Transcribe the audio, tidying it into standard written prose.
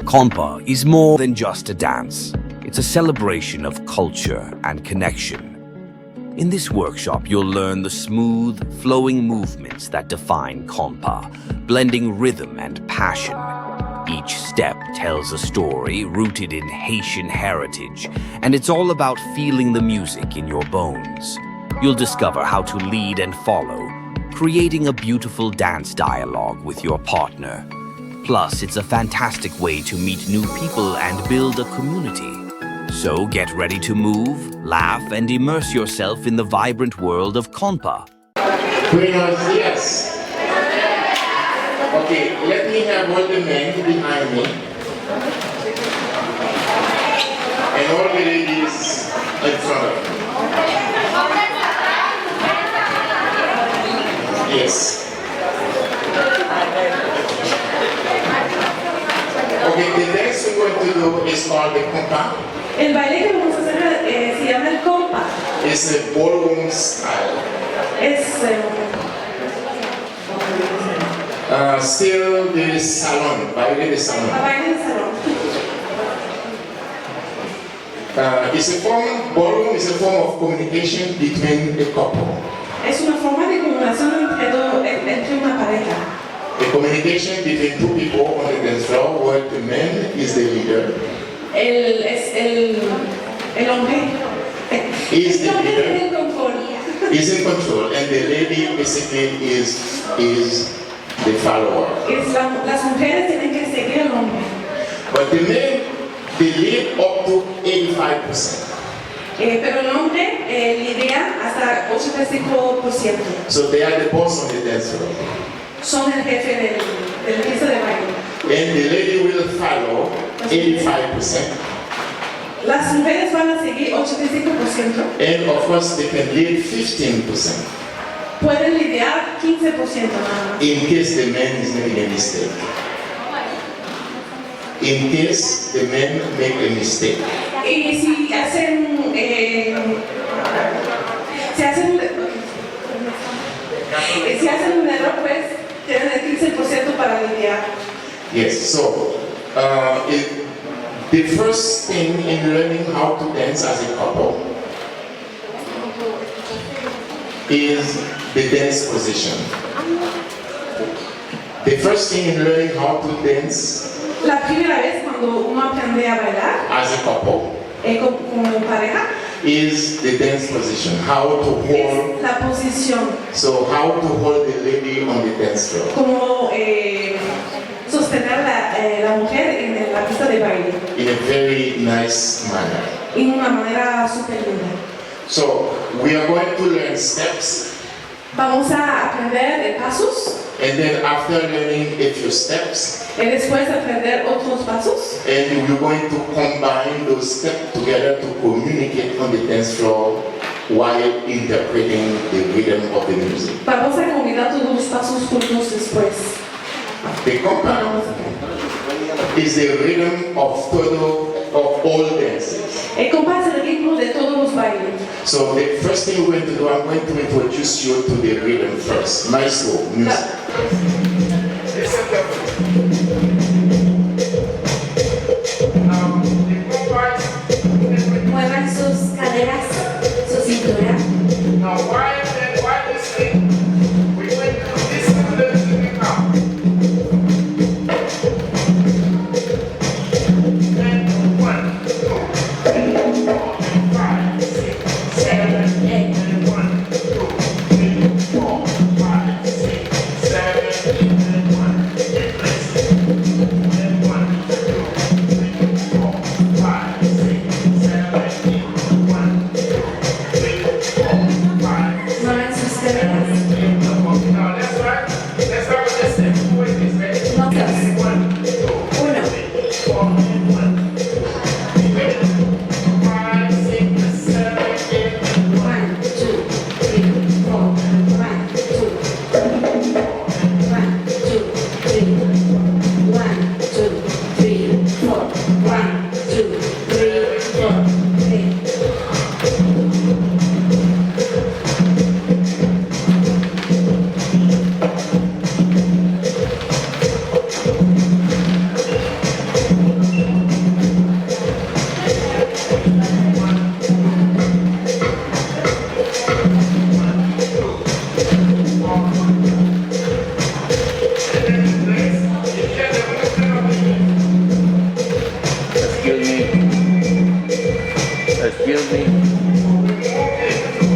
KONPA is more than just a dance. It's a celebration of culture and connection. In this workshop, you'll learn the smooth, flowing movements that define KONPA, blending rhythm and passion. Each step tells a story rooted in Haitian heritage, and it's all about feeling the music in your bones. You'll discover how to lead and follow, creating a beautiful dance dialogue with your partner. Plus, it's a fantastic way to meet new people and build a community. So get ready to move, laugh, and immerse yourself in the vibrant world of KONPA. Buenos dias. Okay, let me have all the men behind me. And all the ladies in front of me. Yes. Okay, the dance we're going to do is called the KONPA. El baile que vamos a hacer se llama el KONPA. It's a ballroom style. Es Still the salon, baile de salon. baile de salón. Ballroom is a form of communication between a couple. Es una forma de comunicación entre una pareja. The communication between two people on the dance floor where the man is the leader. El hombre Is the tiene leader, el control. is in control, and the lady basically is the follower. Las mujeres tienen que seguir al hombre. But the men, they lead up to 85%. Pero el hombre lidera hasta 85%. So they are the boss on the dance floor. Son el jefe del piso de baile. And the lady will follow 85%. Las mujeres van a seguir 85%. And of course, they can lead 15%. Pueden lidiar 15% nada más. In case the man is making a mistake. In case the men make a mistake. Y si hacen un error, pues tienen el 15% para lidiar. Yes, so the first thing in learning how to dance as a couple is the dance position. The first thing in learning how to dance La primera vez cuando uno aprende a bailar as a couple como pareja is the dance position. How to hold. es la posición, So how to hold the lady on the dance floor como sostener la mujer en la pista de baile in a very nice manner. en una manera súper linda. So we are going to learn steps, Vamos a aprender pasos, and then after learning a few steps, después aprender otros pasos. and we're going to combine those steps together to communicate on the dance floor while interpreting the rhythm of the music. Vamos a combinar todos los pasos juntos después. The KONPA is the rhythm of all dances. El compás es el ritmo de todos los bailes. So the first thing we're going to do, I'm going to introduce you to the rhythm first. Maestro, music. Muevan sus caderas, su cintura. Now why this thing? We went to this little now. And 1, 2, 3, 4, 5, 6, 7, 8. And 1, 2, 3, 4, 5, 6, 7, 8. And 1, 2, 3, 4, 5, 6, 7, 8. walking.